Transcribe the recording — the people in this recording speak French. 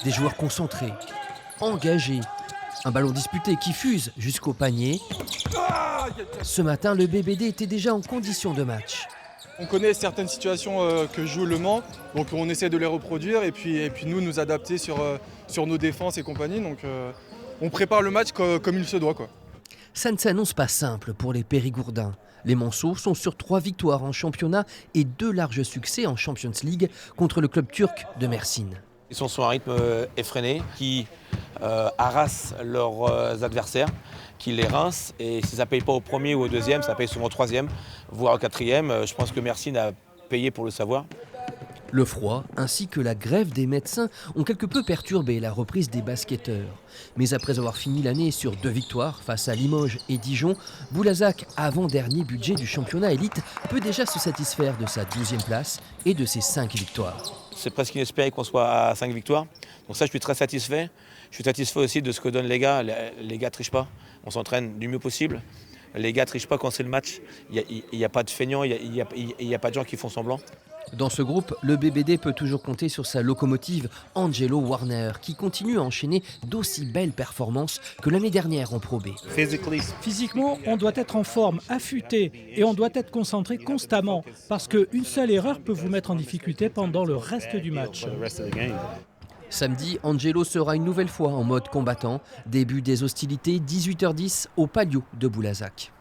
Des joueurs concentrés, engagés. Un ballon disputé qui fuse jusqu'au panier. Ce matin, le BBD était déjà en condition de match. On connaît certaines situations que joue Le Mans, donc on essaie de les reproduire et puis nous adapter sur nos défenses et compagnie. Donc on prépare le match comme il se doit, quoi. Ça ne s'annonce pas simple pour les Périgourdins. Les Manceaux sont sur 3 victoires en championnat et 2 larges succès en Champions League contre le club turc de Mersin. Ils sont sur un rythme effréné qui harassent leurs adversaires, qui les rincent. Et si ça ne paye pas au premier ou au deuxième, ça paye souvent au troisième, voire au quatrième. Je pense que Mersin a payé pour le savoir. Le froid ainsi que la grève des médecins ont quelque peu perturbé la reprise des basketteurs. Mais après avoir fini l'année sur 2 victoires face à Limoges et Dijon, Boulazac, avant-dernier budget du championnat élite, peut déjà se satisfaire de sa 12e place et de ses 5 victoires. C'est presque inespéré qu'on soit à 5 victoires. Donc ça, je suis très satisfait. Je suis satisfait aussi de ce que donnent les gars. Les gars ne trichent pas. On s'entraîne du mieux possible. Les gars ne trichent pas quand c'est le match. Il n'y a pas de feignants, il n'y a pas de gens qui font semblant. Dans ce groupe, le BBD peut toujours compter sur sa locomotive Angelo Warner, qui continue à enchaîner d'aussi belles performances que l'année dernière en Pro B. Physiquement, on doit être en forme, affûté, et on doit être concentré constamment, parce qu'une seule erreur peut vous mettre en difficulté pendant le reste du match. Samedi, Angelo sera une nouvelle fois en mode combattant. Début des hostilités, 18h10 au Palio de Boulazac.